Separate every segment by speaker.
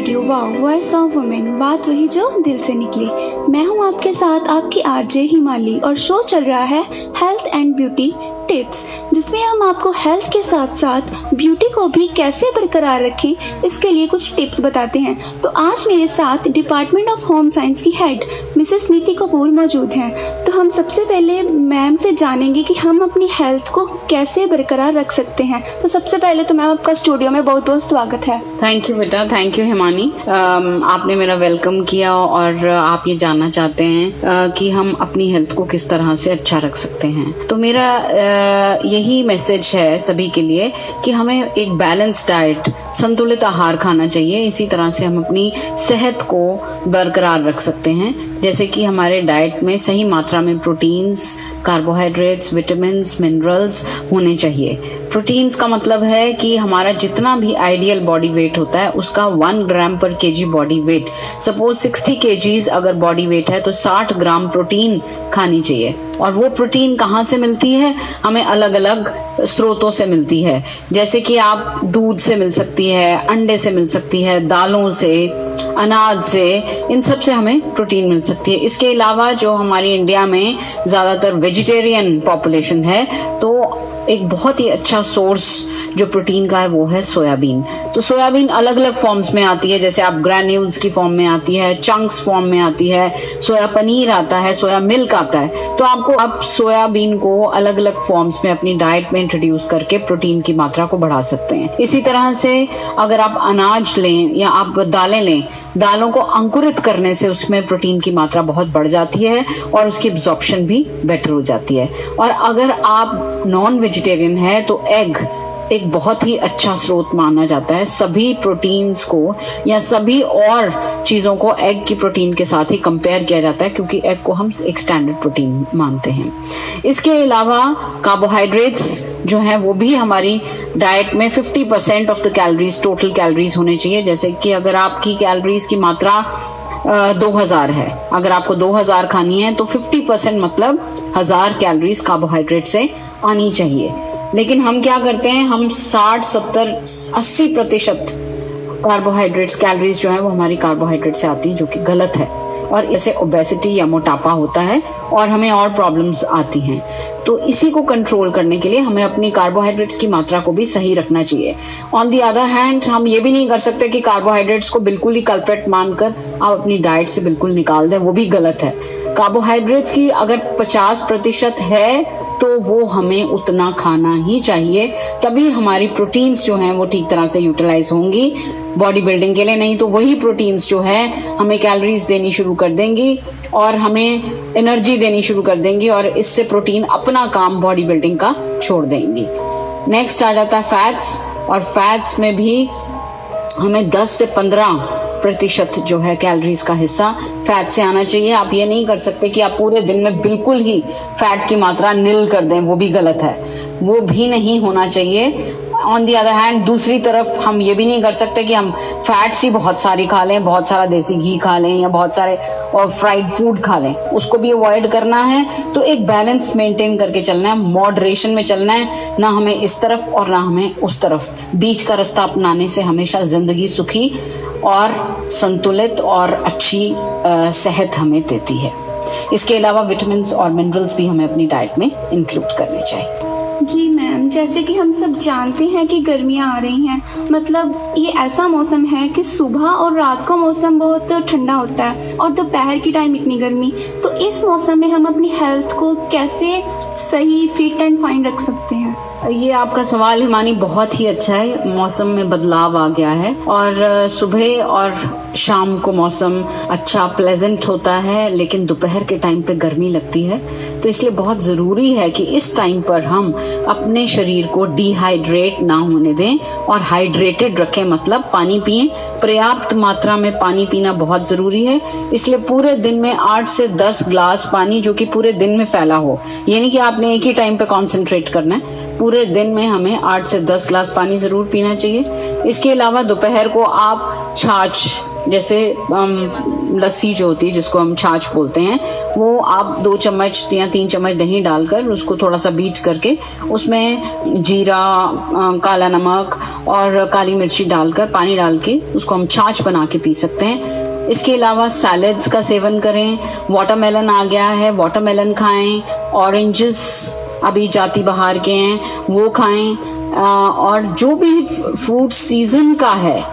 Speaker 1: Radio wow voice of women, बात वही जो दिल से निकली। मैं हूं आपके साथ आपकी आरजे हिमाली और शो चल रहा है हेल्थ एंड ब्यूटी टिप्स, जिसमें हम आपको हेल्थ के साथ साथ ब्यूटी को भी कैसे बरकरार रखें इसके लिए कुछ टिप्स बताते हैं। तो आज मेरे साथ डिपार्टमेंट ऑफ होम साइंस की हेड मिसेस नीति कपूर मौजूद हैं। तो हम सबसे पहले मैम से जानेंगे कि हम अपनी हेल्थ को कैसे बरकरार रख सकते हैं। तो सबसे पहले तो मैम आपका स्टूडियो में बहुत बहुत स्वागत है।
Speaker 2: थैंक यू बेटा, थैंक यू हिमानी। आपने मेरा वेलकम किया और आप ये जानना चाहते हैं कि हम अपनी हेल्थ को किस तरह से अच्छा रख सकते हैं। तो मेरा यही मैसेज है सभी के लिए कि हमें एक बैलेंस डाइट, संतुलित आहार खाना चाहिए। इसी तरह से हम अपनी सेहत को बरकरार रख सकते हैं, जैसे कि हमारे डाइट में सही मात्रा में प्रोटीन्स, कार्बोहाइड्रेट्स, विटामिन्स, मिनरल्स होने चाहिए। प्रोटीन्स का मतलब है कि हमारा जितना भी आइडियल बॉडी वेट होता है उसका 1 ग्राम पर KG body weight. Suppose 60 KGs अगर बॉडी वेट है तो 60 ग्राम प्रोटीन खानी चाहिए। और वो प्रोटीन कहाँ से मिलती है? हमें अलग अलग स्रोतों से मिलती है, जैसे कि आप दूध से मिल सकती है, अंडे से मिल सकती है, दालों से, अनाज से, इन सब से हमें प्रोटीन मिल सकती है। इसके अलावा जो हमारी इंडिया में ज्यादातर वेजिटेरियन पॉपुलेशन है, तो एक बहुत ही अच्छा सोर्स जो प्रोटीन का है वो है सोयाबीन। तो सोयाबीन अलग अलग फॉर्म्स में आती है, जैसे आप ग्रैन्यूल्स की फॉर्म में आती है, चंक्स फॉर्म में आती है, सोया पनीर आता है, सोया मिल्क आता है। तो आप सोयाबीन को अलग अलग फॉर्म्स में अपनी डाइट में इंट्रोड्यूस करके प्रोटीन की मात्रा को बढ़ा सकते हैं। इसी तरह से अगर आप अनाज लें या आप दालें लें, दालों को अंकुरित करने से उसमें प्रोटीन की मात्रा बहुत बढ़ जाती है और उसकी एब्जॉर्प्शन भी बेटर हो जाती है। और अगर आप नॉन वेजिटेरियन है तो एग एक बहुत ही अच्छा स्रोत माना जाता है। सभी प्रोटीन्स को या सभी और चीजों को एग की प्रोटीन के साथ ही कंपेयर किया जाता है, क्योंकि एग को हम एक स्टैंडर्ड प्रोटीन मानते हैं। इसके अलावा कार्बोहाइड्रेट्स जो है वो भी हमारी डाइट में 50% of the calories, total calories होने चाहिए। जैसे कि अगर आपकी कैलोरीज की मात्रा 2000 है, अगर आपको 2000 खानी है तो 50% मतलब 1000 कैलोरीज कार्बोहाइड्रेट से आनी चाहिए। लेकिन हम क्या करते हैं, हम 60, 70, 80% कार्बोहाइड्रेट्स, कैलोरीज जो है वो हमारी कार्बोहाइड्रेट से आती है, जो कि गलत है। और इससे ओबेसिटी या मोटापा होता है और हमें और प्रॉब्लम्स आती हैं। तो इसी को कंट्रोल करने के लिए हमें अपनी कार्बोहाइड्रेट्स की मात्रा को भी सही रखना चाहिए। ऑन द अदर हैंड हम ये भी नहीं कर सकते कि कार्बोहाइड्रेट्स को बिल्कुल ही कल्प्रेट मानकर आप अपनी डाइट से बिल्कुल निकाल दें, वो भी गलत है। कार्बोहाइड्रेट्स की अगर 50% है तो वो हमें उतना खाना ही चाहिए, तभी हमारी प्रोटीन्स जो हैं वो ठीक तरह से यूटिलाइज होंगी बॉडी बिल्डिंग के लिए। नहीं तो वही प्रोटीन्स जो है हमें कैलोरीज देनी शुरू कर देंगी और हमें एनर्जी देनी शुरू कर देंगी, और इससे प्रोटीन अपना काम बॉडी बिल्डिंग का छोड़ देंगी। नेक्स्ट आ जाता है फैट्स, और फैट्स में भी हमें 10 से 15% जो है कैलोरीज का हिस्सा फैट से आना चाहिए। आप ये नहीं कर सकते कि आप पूरे दिन में बिल्कुल ही फैट की मात्रा निल कर दें, वो भी गलत है, वो भी नहीं होना चाहिए। ऑन दी अदर हैंड दूसरी तरफ हम ये भी नहीं कर सकते कि हम फैट्स ही बहुत सारी खा लें, बहुत सारा देसी घी खा लें या बहुत सारे और फ्राइड फूड खा लें, उसको भी अवॉइड करना है। तो एक बैलेंस मेंटेन करके चलना है, मॉडरेशन में चलना है, ना हमें इस तरफ और ना हमें उस तरफ। बीच का रास्ता अपनाने से हमेशा जिंदगी सुखी और संतुलित और अच्छी सेहत हमें देती है। इसके अलावा विटामिन्स और मिनरल्स भी हमें अपनी डाइट में इंक्लूड करने चाहिए।
Speaker 1: जी मैम, जैसे कि हम सब जानते हैं कि गर्मियाँ आ रही हैं, मतलब ये ऐसा मौसम है कि सुबह और रात का मौसम बहुत ठंडा होता है और दोपहर की टाइम इतनी गर्मी। तो इस मौसम में हम अपनी हेल्थ को कैसे सही, फिट एंड फाइन रख सकते हैं?
Speaker 2: ये आपका सवाल हिमानी बहुत ही अच्छा है। मौसम में बदलाव आ गया है और सुबह और शाम को मौसम अच्छा प्लेजेंट होता है, लेकिन दोपहर के टाइम पे गर्मी लगती है। तो इसलिए बहुत जरूरी है कि इस टाइम पर हम अपने शरीर को डिहाइड्रेट ना होने दें और हाइड्रेटेड रखें, मतलब पानी पिएं। पर्याप्त मात्रा में पानी पीना बहुत जरूरी है। इसलिए पूरे दिन में 8 से 10 ग्लास पानी, जो कि पूरे दिन में फैला हो, ये नहीं कि आपने एक ही टाइम पे कॉन्सेंट्रेट करना है। पूरे दिन में हमें 8 से 10 ग्लास पानी जरूर पीना चाहिए। इसके अलावा दोपहर को आप छाछ, जैसे लस्सी जो होती है जिसको हम छाछ बोलते हैं, वो आप 2 चम्मच या 3 चम्मच दही डालकर उसको थोड़ा सा बीट करके उसमें जीरा, काला नमक और काली मिर्ची डालकर पानी डाल के उसको हम छाछ बना के पी सकते हैं। इसके अलावा सैलेड्स का सेवन करें। वाटरमेलन आ गया है, वाटरमेलन खाएं। ऑरेंजेस अभी जाती बहार के हैं, वो खाएं। और जो भी फ्रूट सीजन का है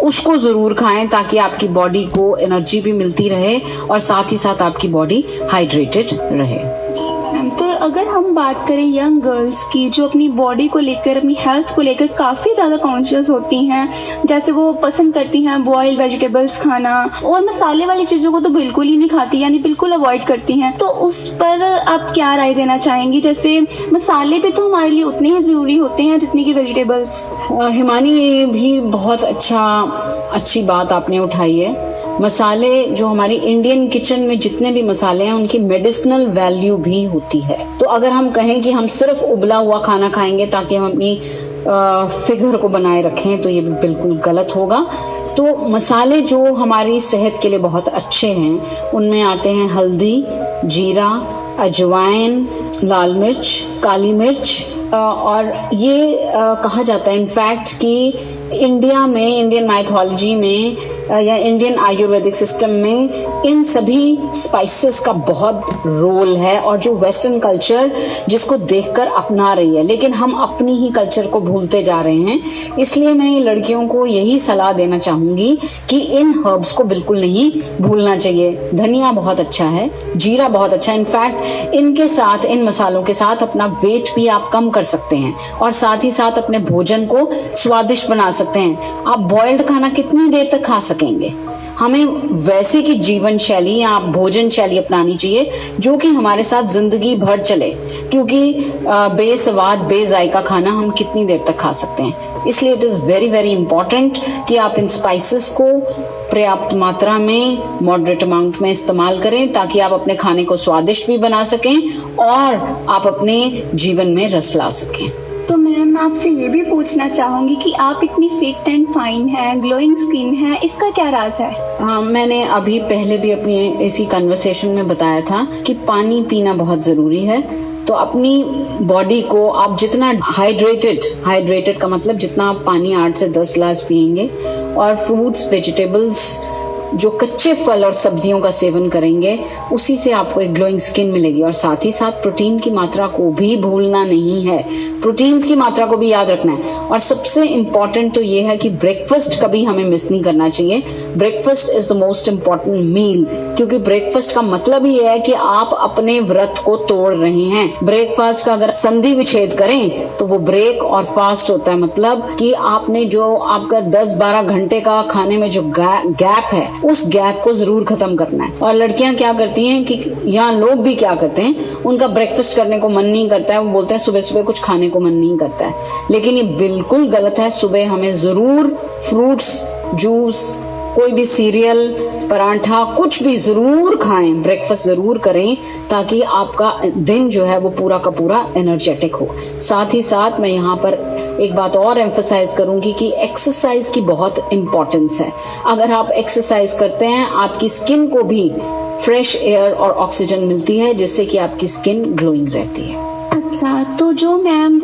Speaker 2: उसको जरूर खाएं ताकि आपकी बॉडी को एनर्जी भी मिलती रहे और साथ ही साथ आपकी बॉडी हाइड्रेटेड रहे।
Speaker 1: तो अगर हम बात करें यंग गर्ल्स की जो अपनी बॉडी को लेकर, अपनी हेल्थ को लेकर काफी ज्यादा कॉन्शियस होती हैं, जैसे वो पसंद करती हैं बॉइल्ड वेजिटेबल्स खाना और मसाले वाली चीजों को तो बिल्कुल ही नहीं खाती, यानी बिल्कुल अवॉइड करती हैं, तो उस पर आप क्या राय देना चाहेंगी? जैसे मसाले भी तो हमारे लिए उतने ही जरूरी होते हैं जितनी की वेजिटेबल्स।
Speaker 2: हिमानी, ये भी बहुत अच्छी बात आपने उठाई है। मसाले जो हमारी इंडियन किचन में जितने भी मसाले हैं उनकी मेडिसिनल वैल्यू भी होती है। तो अगर हम कहें कि हम सिर्फ उबला हुआ खाना खाएंगे ताकि हम अपनी फिगर को बनाए रखें तो ये बिल्कुल गलत होगा। तो मसाले जो हमारी सेहत के लिए बहुत अच्छे हैं उनमें आते हैं हल्दी, जीरा, अजवाइन, लाल मिर्च, काली मिर्च। और ये कहा जाता है इनफैक्ट कि इंडिया में, इंडियन माइथोलॉजी में या इंडियन आयुर्वेदिक सिस्टम में इन सभी स्पाइसेस का बहुत रोल है, और जो वेस्टर्न कल्चर जिसको देखकर अपना रही है, लेकिन हम अपनी ही कल्चर को भूलते जा रहे हैं। इसलिए मैं लड़कियों को यही सलाह देना चाहूंगी कि इन हर्ब्स को बिल्कुल नहीं भूलना चाहिए। धनिया बहुत अच्छा है, जीरा बहुत अच्छा है। इनफैक्ट इनके साथ, इन मसालों के साथ अपना वेट भी आप कम कर सकते हैं और साथ ही साथ अपने भोजन को स्वादिष्ट बना सकते हैं। आप बॉइल्ड खाना कितनी देर तक खा सकेंगे? हमें वैसे की जीवन शैली या भोजन शैली अपनानी चाहिए जो कि हमारे साथ जिंदगी भर चले, क्योंकि बेस्वाद बेजायका खाना हम कितनी देर तक खा सकते हैं। इसलिए it is very very important कि आप इन स्पाइसेस को पर्याप्त मात्रा में, मॉडरेट अमाउंट में इस्तेमाल करें ताकि आप अपने खाने को स्वादिष्ट भी बना सकें और आप अपने जीवन में रस ला सकें।
Speaker 1: तो मैम आपसे ये भी पूछना चाहूंगी कि आप इतनी फिट एंड फाइन हैं, ग्लोइंग स्किन है, इसका क्या राज है?
Speaker 2: मैंने अभी पहले भी अपनी इसी कन्वर्सेशन में बताया था कि पानी पीना बहुत जरूरी है। तो अपनी बॉडी को आप जितना हाइड्रेटेड का मतलब जितना आप पानी 8 से 10 ग्लास पिएंगे और फ्रूट्स, वेजिटेबल्स, जो कच्चे फल और सब्जियों का सेवन करेंगे, उसी से आपको एक ग्लोइंग स्किन मिलेगी। और साथ ही साथ प्रोटीन की मात्रा को भी भूलना नहीं है, प्रोटीन्स की मात्रा को भी याद रखना है। और सबसे इम्पोर्टेंट तो ये है कि ब्रेकफास्ट कभी हमें मिस नहीं करना चाहिए। Breakfast is the most important meal, क्योंकि ब्रेकफास्ट का मतलब ही है कि आप अपने व्रत को तोड़ रहे हैं। ब्रेकफास्ट का अगर संधि विच्छेद करें तो वो ब्रेक और फास्ट होता है, मतलब कि आपने जो आपका 10-12 घंटे का खाने में जो गैप है उस गैप को जरूर खत्म करना है। और लड़कियां क्या करती हैं कि, या लोग भी क्या करते हैं, उनका ब्रेकफास्ट करने को मन नहीं करता है, वो बोलते हैं सुबह सुबह कुछ खाने को मन नहीं करता है, लेकिन ये बिल्कुल गलत है। सुबह हमें जरूर फ्रूट्स, जूस, कोई भी सीरियल, परांठा, कुछ भी जरूर खाएं, ब्रेकफास्ट जरूर करें ताकि आपका दिन जो है वो पूरा का पूरा एनर्जेटिक हो। साथ ही साथ मैं यहाँ पर एक बात और एम्फसाइज करूंगी कि एक्सरसाइज की बहुत इंपॉर्टेंस है। अगर आप एक्सरसाइज करते हैं, आपकी स्किन को भी फ्रेश एयर और ऑक्सीजन मिलती है, जिससे कि आपकी स्किन ग्लोइंग रहती है।
Speaker 1: अच्छा, तो जो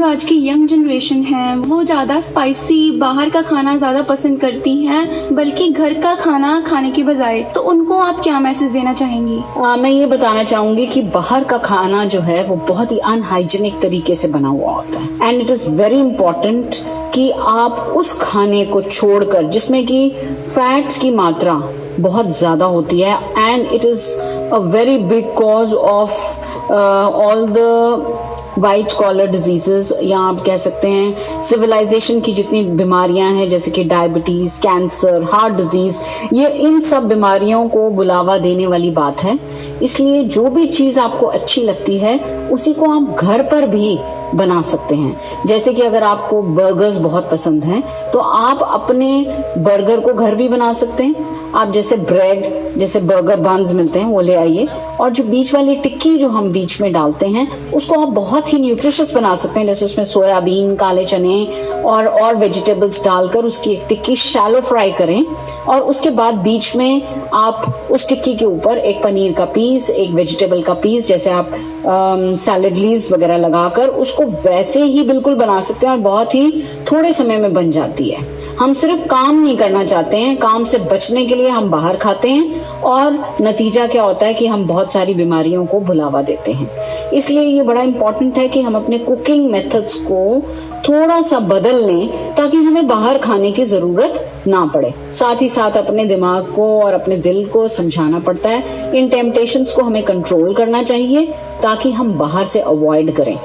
Speaker 1: आज की यंग जनरेशन है वो ज्यादा स्पाइसी बाहर का खाना ज्यादा पसंद करती हैं, बल्कि घर का खाना खाने की बजाय, तो उनको आप क्या मैसेज देना चाहेंगी?
Speaker 2: मैं ये बताना चाहूंगी कि बाहर का खाना जो है वो बहुत ही अनहाइजीनिक तरीके से बना हुआ होता है, and it is very important कि आप उस खाने को छोड़कर, जिसमें कि फैट्स की मात्रा बहुत ज्यादा होती है, and it is a very big cause of all the white collar diseases, या आप कह सकते हैं सिविलाइजेशन की जितनी बीमारियां हैं, जैसे कि डायबिटीज, कैंसर, हार्ट डिजीज, ये इन सब बीमारियों को बुलावा देने वाली बात है। इसलिए जो भी चीज आपको अच्छी लगती है उसी को आप घर पर भी बना सकते हैं। जैसे कि अगर आपको बर्गर्स बहुत पसंद हैं तो आप अपने बर्गर को घर भी बना सकते हैं, आप जैसे ब्रेड, जैसे बर्गर बन्स मिलते हैं वो ले आइए, और जो बीच वाली टिक्की जो हम बीच में डालते हैं उसको आप बहुत ही न्यूट्रिशियस बना सकते हैं। जैसे उसमें सोयाबीन, काले चने और वेजिटेबल्स डालकर उसकी एक टिक्की शैलो फ्राई करें, और उसके बाद बीच में आप उस टिक्की के ऊपर एक पनीर का पीस, एक वेजिटेबल का पीस, जैसे आप सैलेड लीव्स वगैरह लगाकर उसको वैसे ही बिल्कुल बना सकते हैं और बहुत ही थोड़े समय में बन जाती है। हम सिर्फ काम नहीं करना चाहते हैं, काम से बचने के लिए हम बाहर खाते हैं और नतीजा क्या होता है कि हम बहुत सारी बीमारियों को भुलावा देते हैं। इसलिए ये बड़ा इंपॉर्टेंट है कि हम अपने कुकिंग मेथड्स को थोड़ा सा बदल लें ताकि हमें बाहर खाने की जरूरत ना पड़े। साथ ही साथ अपने दिमाग को और अपने दिल को समझाना पड़ता है, इन टेम्पटेशंस को हमें कंट्रोल करना चाहिए ताकि हम बाहर से अवॉइड करें।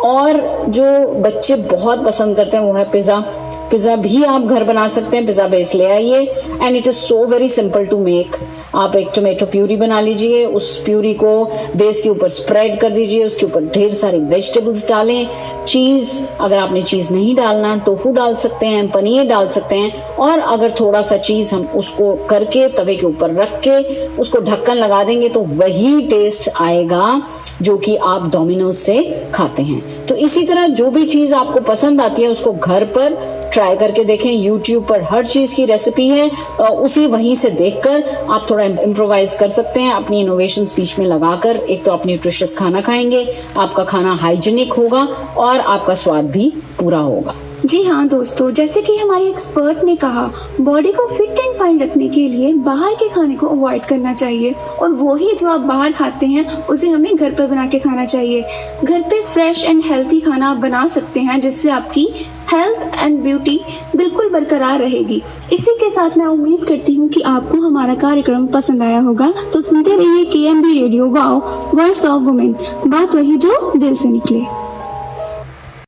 Speaker 2: और जो बच्चे बहुत पसंद करते हैं वो है पिज्जा। पिज्जा भी आप घर बना सकते हैं, पिज्जा बेस ले आइए and it is so very simple to make. आप एक टोमेटो प्यूरी बना लीजिए, उस प्यूरी को बेस के ऊपर स्प्रेड कर दीजिए, उसके ऊपर ढेर सारे वेजिटेबल्स डालें, चीज, अगर आपने चीज नहीं डालना टोफू डाल सकते हैं, पनीर डाल सकते हैं, और अगर थोड़ा सा चीज हम उसको करके तवे के ऊपर रख के उसको ढक्कन लगा देंगे तो वही टेस्ट आएगा जो कि आप डोमिनोज से खाते हैं। तो इसी तरह जो भी चीज आपको पसंद आती है उसको घर पर ट्राई करके देखें। YouTube पर हर चीज की रेसिपी है, उसी वहीं से देखकर आप थोड़ा इम्प्रोवाइज कर सकते हैं, अपनी इनोवेशन बीच में लगाकर। एक तो आप न्यूट्रिशियस खाना खाएंगे, आपका खाना हाइजीनिक होगा और आपका स्वाद भी पूरा होगा।
Speaker 1: जी हाँ दोस्तों, जैसे कि हमारे एक्सपर्ट ने कहा, बॉडी को फिट एंड फाइन रखने के लिए बाहर के खाने को अवॉइड करना चाहिए, और वही जो आप बाहर खाते हैं उसे हमें घर पर बना के खाना चाहिए। घर पे फ्रेश एंड हेल्थी खाना आप बना सकते हैं जिससे आपकी हेल्थ एंड ब्यूटी बिल्कुल बरकरार रहेगी। इसी के साथ मैं उम्मीद करती हूँ कि आपको हमारा कार्यक्रम पसंद आया होगा। तो सुनते रहिए KMB radio, wow, voice of women, बात वही जो दिल से निकले।